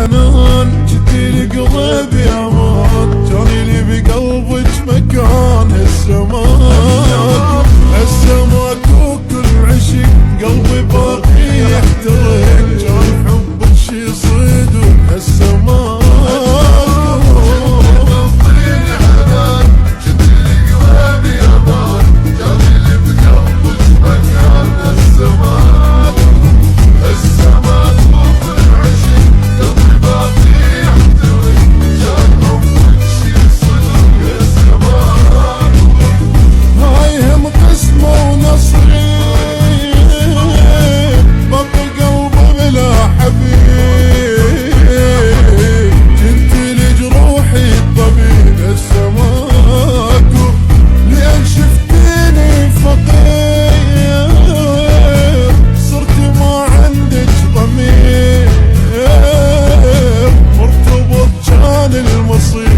حنان، جيتي لي قلبي امان، جاني لي بقلبك مكان السماء. السماك وكل عشق قلبي باقي يحترق، جان حبك شي صدق السماء. المصير